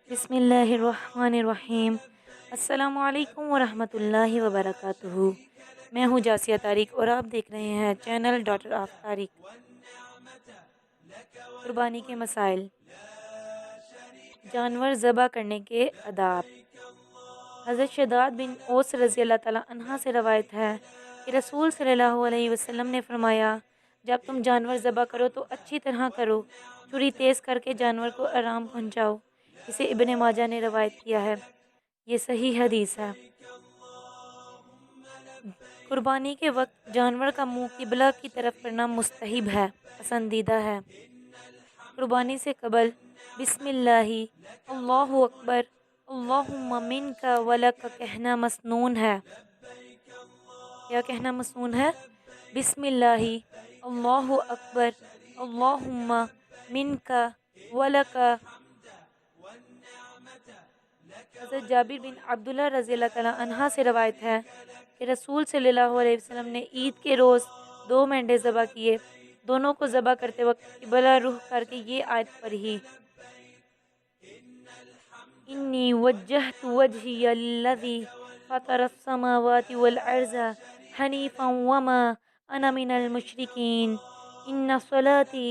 बिस्मिल्लाहिर्रहमानिर्रहीम। अस्सलामु अलैकुम वरहमतुल्लाहि वबरकातुहू। मैं हूँ जासिया तारिक और आप देख रहे हैं चैनल डॉटर ऑफ तारिक। कुर्बानी के मसाइल, जानवर ज़बह करने के आदाब। हज़रत शदाद बिन औस रज़ी अल्लाह ताला अन्हा से रवायत है कि रसूल सल्लल्लाहु अलैहि वसल्लम ने फरमाया, जब तुम जानवर ज़बह करो तो अच्छी तरह करो, छुरी तेज़ करके जानवर को आराम पहुँचाओ। इसे इब्ने माजा ने रवायत किया है। ये सही हदीस है। कुर्बानी के वक्त जानवर का मुंह किबला की तरफ करना मुस्तहिब है, पसंदीदा है। कुर्बानी से कबल बिस्मिल्लाही अल्लाहु अकबर अल्लाहुम्मा मिनका वलका कहना मसनून है। क्या कहना मसनून है? बिस्मिल्लाही अल्लाहु अकबर अल्लाहुम्मा मिनका वलका। हज़रत जाबिर बिन अब्दुल्लाह रज़ी अल्लाह तआला अन्हा से रवायत है कि रसूल सल्लल्लाहु अलैहि वसल्लम ने ईद के रोज़ 2 मेंढे ज़बह किए। दोनों को ज़बह करते वक्त किबला रुख करके ये आयत पढ़ी, इन्नी वज्जहतु वजहिया लिल्लज़ी फ़तरस्समावाति वल अर्ज़ हनीफ़न वमा अना मिनल मुशरिकीन। इन्ना स्वलाती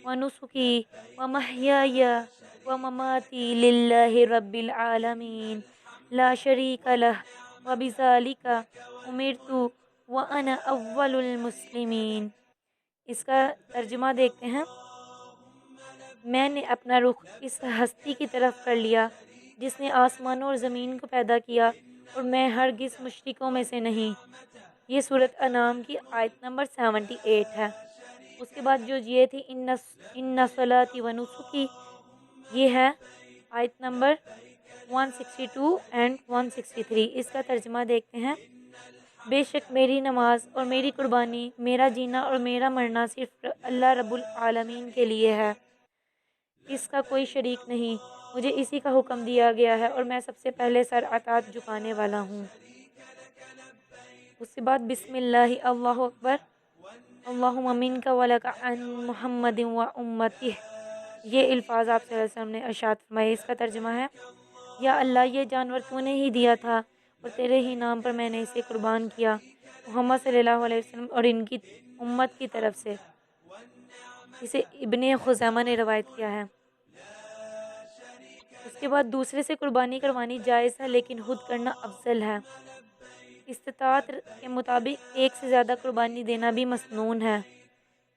व नुसुकी व महयाय व ममाती लिल्लाहि रब्बिल आलमीन ला शरीका लह व बिज़ालिका उमिरतु व अना अव्वलुल मुस्लिमीन। इसका तर्जुमा देखते हैं। मैंने अपना रुख इस हस्ती की तरफ कर लिया जिसने आसमानों और ज़मीन को पैदा किया और मैं हरगिज़ मुशरिकों में से नहीं। ये सूरत अनाम की आयत नंबर 78 है। उसके बाद जो ये थी इन्ना सलाती व नुसुकी, ये है आयत नंबर 162 एंड 163। इसका तर्जुमा देखते हैं। बेशक मेरी नमाज और मेरी कुर्बानी, मेरा जीना और मेरा मरना सिर्फ अल्लाह रब्बुल आलमीन के लिए है, इसका कोई शरीक नहीं। मुझे इसी का हुक्म दिया गया है और मैं सबसे पहले सर अतात झुकाने वाला हूँ। उसके बाद बिस्मिल्लाहि अल्लाहु अकबर अल्लाहुम्मा मिनका वलका अन मुहम्मदिन व उम्मतिह। ये अल्फाज आप सल्लल्लाहु अलैहि वसल्लम ने इरशाद फरमाए। इसका तर्जुमा है, या अल्लाह ये जानवर तूने ही दिया था और तेरे ही नाम पर मैंने इसे कुर्बान किया, मोहम्मद सल्लल्लाहु अलैहि वसल्लम और इनकी उम्मत की तरफ से। इसे इब्ने खुज़ैमा ने रवायत किया है। उसके बाद दूसरे से कुर्बानी करवानी जायज़ है, लेकिन खुद करना अफजल है। इस्तिताअत के मुताबिक एक से ज़्यादा कुर्बानी देना भी मसनून है।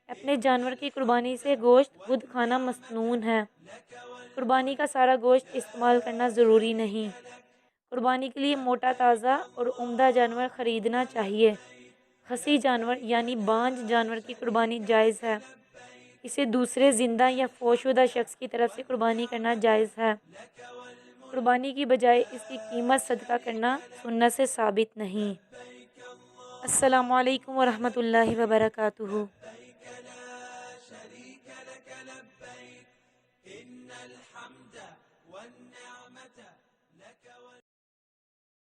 अपने जानवर की कुर्बानी से गोश्त खुद खाना मसनून है। कुर्बानी का सारा गोश्त इस्तेमाल करना ज़रूरी नहीं। कुर्बानी के लिए मोटा, ताज़ा और उम्दा जानवर ख़रीदना चाहिए। खसी जानवर यानी बांझ जानवर की कुर्बानी जायज़ है। इसे दूसरे ज़िंदा या फौशुदा शख्स की तरफ से कुर्बानी करना जायज़ है। कुर्बानी की बजाय इसकी कीमत सदका करना सुन्नत से साबित नहीं। अस्सलामु अलैकुम वरहमतुल्लाहि वबरकातुहू।